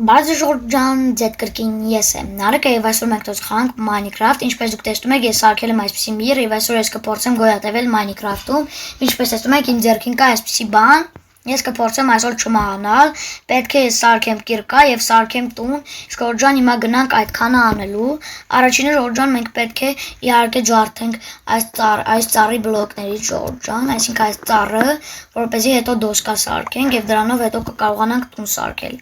Բարձր Ժորժան ձետ կրկին ես եմ Նարեկը եւ այսօր մենք տեսանք Minecraft, ինչպես դուք տեսնում եք, ես սարքել եմ այսպիսի միր եւ այսօր ես կփորձեմ գոյատևել Minecraft-ում, ինչպես տեսնում եք, իմ ձեռքին կա այսպիսի բան, ես կփորձեմ այսօր չմահանալ, պետք է ես սարքեմ կիրկա եւ սարքեմ տուն, Ժորժան հիմա գնանք այդքանը անելու, առաջինը Ժորժան մենք պետք է իհարկե ջարդենք այս ծառի բլոկներից Ժորժան, այսինքն այս ծառը, որպեսզի հետո դոսկա սարքենք եւ դրանով հետո կկարողանանք տուն սարքել։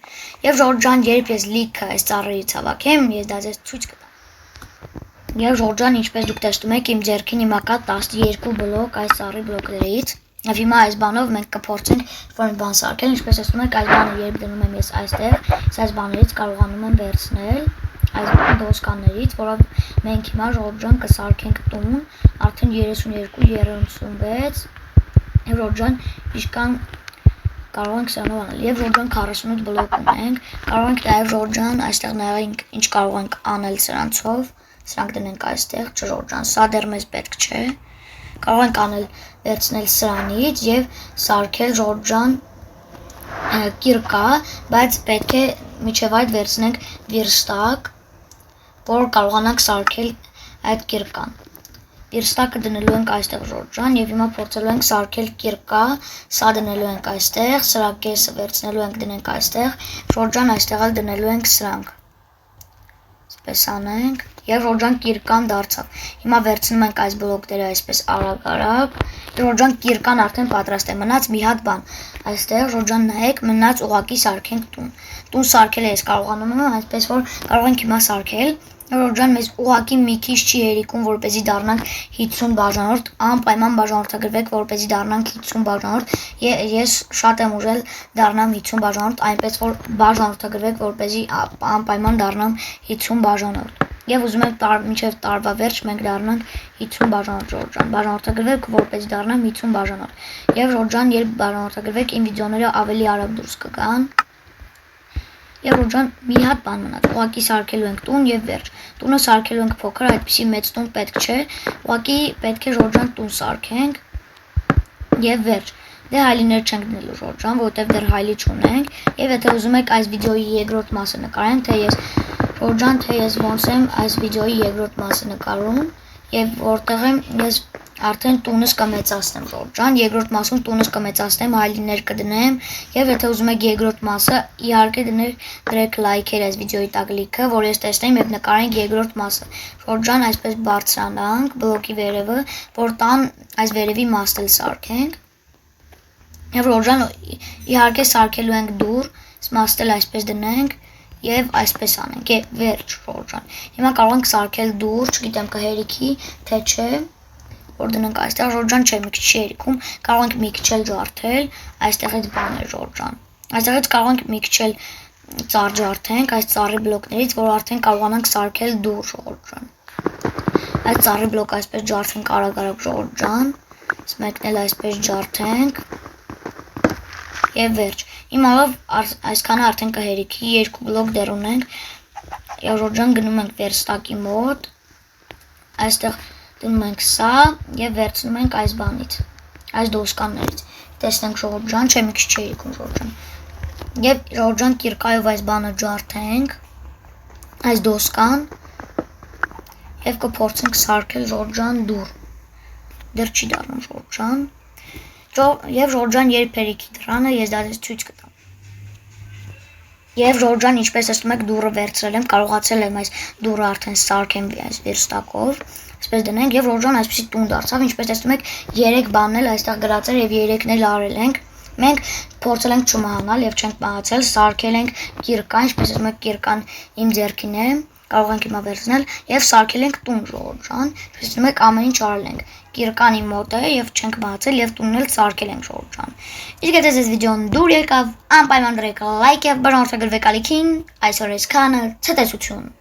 Եվ Ժորժան, երբ ես լիքը այս ծառերից հավաքեմ, ես դա ձեզ ցույց կտամ։ Եվ Ժորժան, ինչպես դուք տեսնում եք, իմ ձեռքին հիմա կա 12 բլոկ այս ծառի բլոկներից։ Եվ հիմա այս բանով մենք կփորձենք որ բան սարքել, ինչպես տեսնում եք, այս բանը երբ դնում եմ ես այստեղ, այս բաներից կարողանում եմ վերցնել այս դոսկաներից, որով մենք հիմա Ժորժան կսարքենք տուն, արդեն 32-36 եւ Ժորժան իշքան կարող ենք սրանով անել եւ Ժորժան 48 բլոկ ունենք, կարող ենք նաեւ Ժորժան այստեղ նայենք ինչ կարող ենք անել սրանցով, սրանք դնենք այստեղ, Ժորժան, սա դեռ մեզ պետք չէ, կարող ենք անել վերցնել սրանից եւ սարքել Ժորժան կիրկա, բայց պետք է միջև այդ վերցնենք վիրստակ, որ կարողանանք սարքել այդ կիրկան։ Վիրստակը դնելու ենք այստեղ Ժորժան եւ հիմա փորձելու ենք սարքել կիրկա, սա դնելու ենք այստեղ, սրա կեսը վերցնելու ենք դնենք այստեղ, Ժորժան այստեղ էլ դնելու ենք սրանք։ Այսպես անենք եւ Ժորժան կիրկան դարձավ։ Հիմա վերցնում ենք այս բլոկները այսպես արագ, Ժորժան կիրկան արդեն պատրաստ է, մնաց մի հատ բան։ Այստեղ Ժորժան նայեք, մնաց ուղակի սարքենք տուն։ Տուն սարքել ես կարողանում եմ, այսպես որ կարող ենք հիմա սարքել Ժորժան մեզ ուղակի մի քիչ չի հերիքում, որպեսզի դառնանք 50 բաժանորդ, անպայման բաժանորդագրվեք, որպեսզի դառնանք 50 բաժանորդ։ Ես շատ եմ ուզել դառնամ 50 բաժանորդ, այնպես որ բաժանորդագրվեք, որպեսզի անպայման դառնամ 50 բաժանորդ։ Եվ ուզում եմ մինչև տարվա վերջ մենք դառնանք 50 բաժանորդ Ժորժան։ Բաժանորդագրվեք, որպեսզի դառնամ 50 բաժանորդ։ Եվ Ժորժան, երբ բաժանորդագրվեք, իմ վիդեոները ավելի արագ դուրս կգան։ Եվ Ժորժան մի հատ բան մնաց, ուղղակի սարքելու ենք տուն եւ վերջ։ Տունը սարքելու ենք փոքր, այդպիսի մեծ տուն պետք չէ, ուղղակի պետք է Ժորժան տուն սարքենք եւ վերջ։ Դե հայլիներ չենք դնելու Ժորժան, որովհետեւ դեռ հայլի չունենք, եւ եթե ուզում եք այս վիդեոյի երկրորդ մասը նկարենք, թե ես Ժորժան, թե ես ոնց եմ այս վիդեոյի երկրորդ մասը նկարում, եւ որտեղ եմ ես արդեն տունս կմեծացնեմ Ժորժան, երկրորդ մասում տունս կմեծացնեմ, հայլիներ կդնեմ եւ եթե ուզում եք երկրորդ մասը, իհարկե դրեք լայքեր այս վիդեոյի տակ լիքը, որ ես տեսնեմ եւ նկարենք երկրորդ մասը։ Ժորժան այսպես բարձրանանք բլոկի վերևը, որ տան այս վերևի մասը սարքենք։ Եվ Ժորժան իհարկե սարքելու ենք դուր, մասը այսպես դնենք եւ այսպես անենք։ Եվ վերջ Ժորժան։ Հիմա կարող ենք սարքել դուր, չգիտեմ կհերիքի, թե չէ, որ դնենք այստեղ Ժորժան չէ, մի քիչ հերիքում, կարող ենք մի քիչ էլ ջարդել, այստեղից բան է Ժորժան։ Այստեղից կարող ենք մի քիչ էլ ծառ ջարդենք այս ծառի բլոկներից, որ արդեն կարողանանք սարքել դուր Ժորժան։ Այս ծառի բլոկը այսպես ջարդենք արագ Ժորժան, մեկն էլ այսպես ջարդենք եւ վերջ։ Հիմա այսքանը արդեն կհերիքի, 2 բլոկ դեռ ունենք։ Եվ Ժորժան գնում ենք վերստակի մոտ, այստեղ դնում ենք սա եւ վերցնում ենք այս բանից, այս դոսկաներից։ Տեսնենք Ժորժան, չէ մի քիչ չի հերիքում Ժորժան։ Եվ Ժորժան կիրկայով այս բանը ջարդենք, այս դոսկան եւ կփորձենք սարքել Ժորժան դուր։ Դեռ չի դառնում Ժորժան։ Եվ Ժորժան երբ հերիքի դրանը ես դա ցույց կտամ։ Եվ Ժորժան, ինչպես տեսնում եք, դուռը վերցրել եմ, կարողացել եմ այս դուռը արդեն սարքեմ այս վերստակով։ Այսպես դնենք եւ Ժորժան այսպեսի տուն դարձավ, ինչպես տեսնում եք, 3 բանն էլ այստեղ գրած էր եւ 3-ն էլ արել ենք։ Մենք փորձել ենք չմահանալ եւ չենք մահացել, սարքել ենք կիրկա, ինչպես տեսնում եք, կիրկան իմ ձեռքին է, կարող ենք հիմա վերցնել եւ սարքել ենք տուն Ժորժան, ինչպես տեսնում եք, ամեն ինչ արել ենք։ Կիրկան իմ մոտ է եւ չենք մահացել եւ տունն էլ սարքել ենք Ժորժան։ Իսկ եթե ձեզ վիդեոն դուր եկավ, անպայման դրեք լայք եւ բաժանորդագրվեք ալիքին, այսօր այսքանը, ցտեսություն։